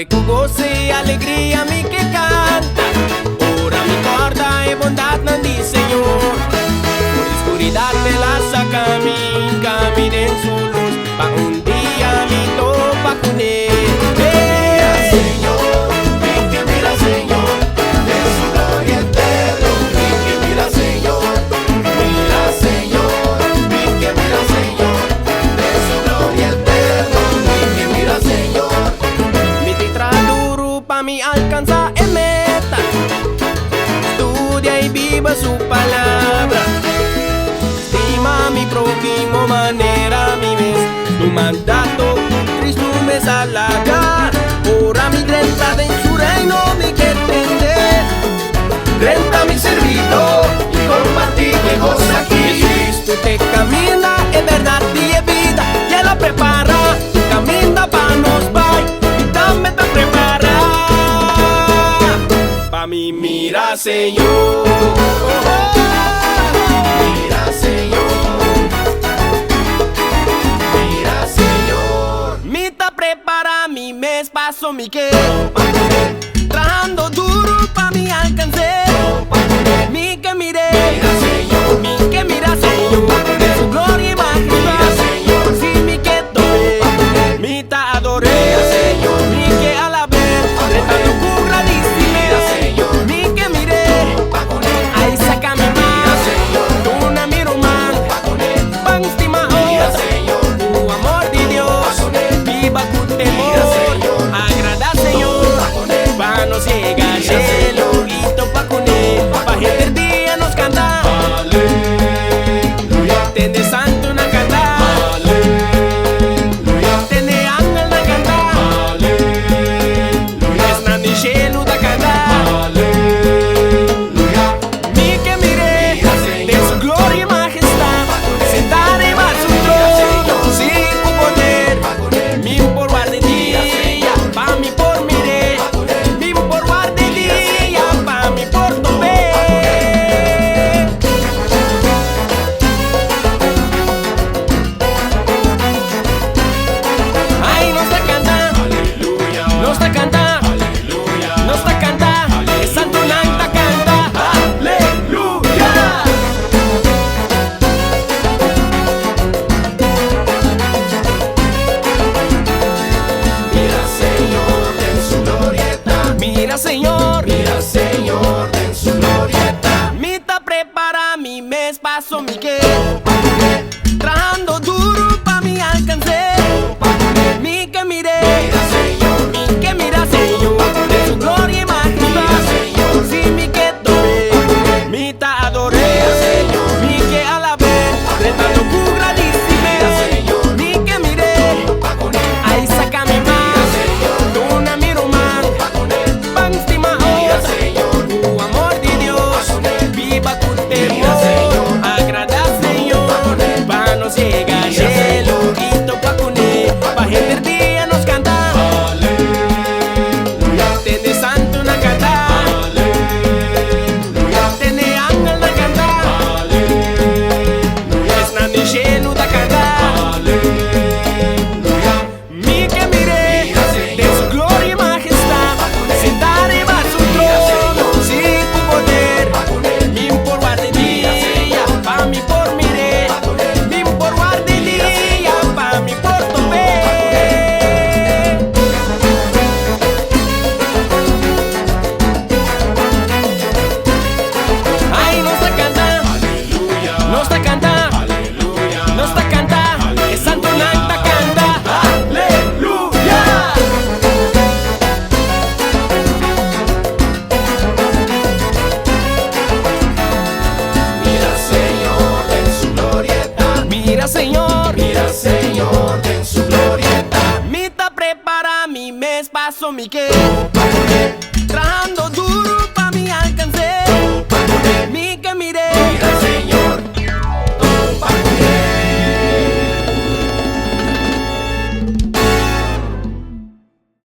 con goce y alegría mi que canta. Ora mi corda e bondad nandi Señor. Por oscuridad me la saca mi camino en su luz. Pa un día mi topa con él. Mira Señor, mira Señor, de su gloria eterna. Mira Señor, mira Señor, mira Señor, de su gloria eterna. Mira Señor, Mi titra duro pa mi alcanza en meta. Estudia y viva su palabra. Estima mi prójimo manera mi mes. Tu mandato Cristo me salaga. Ora mi renta en su reino mi que tender. renta mi servido y compartir que goza aquí. Cristo te camina en verdad y en vida. Ya la prepara, tu camina pa nos va. Y también te prepara pa mi mira Señor. Mira Señor, mira Señor, Mi ta prepara mi mes paso mi que trabajando duro pa mi alcance. Mi que mire, mira Señor, mi que mira Señor, de su gloria y mira majestad. Señor, Si mi que tome, mi ta adore, mira Señor, mi que alabe, retando cubra mira disciplina. Señor, Mi que mire, pa con él, ahí saca mi mira mano, Señor, tú na miro man, pa con él, van estima mira otra. Señor, Tu amor de Dios, viva tu temor, mira Señor, agrada Señor, pa con él, pa nos llega mira cielo, Señor, y topa con él, pa gente el día nos canta, aleluya, tende santo na canta, aleluya, tende ángel na canta, aleluya, es na ni cielo da canta, aleluya, mi que mire, mira Señor, de su gloria y majestad, sentar en su trono, sin tu poder, pa con él, mi por guarde día, pa mi por mire, mi por guarde día, pa mi por tope. Ay, no está cantando, aleluya, no está cantando, aleluya, no está cantando, es santo nanta canta, aleluya. mira Señor, en su glorieta, Mira Señor, mira Señor, en su glorieta, mi ta prepara mi mes paso mi que trabajando duro pa mi alcance. Mi que mire, mira Señor, mi que mira Señor, de su gloria y mira majestad. Señor, Si mi que tome, mi ta adore, mi que alabe, retando cubra mira disciplina. Señor, Mi que mire, pa con él, ahí saca mi mano, tú na miro man, pa con él, van estima mira otra. Señor, Tu amor de Dios, viva tu Mira, temor, Señor. agrada Señor, pa nos llega Mira, cielo, Señor. y topa con él, pa gente el día nos canta, aleluya, tende santo na canta, aleluya, tende ángel na canta, aleluya, es na ni cielo da canta. aleluya, Mi que mire, Mira, Señor. de su gloria y majestad, sentar en su trono, sin tu poder, mi por guarde día, pa mi por mire, mi por guarde día, pa mi por tope. Ay, no está cantando, aleluya, no está cantando, aleluya, no está cantando, es santo nanta canta, aleluya. mira Señor, en su glorieta, Mira Señor, mira Señor, en su glorieta, mi ta prepara mi mes paso mi que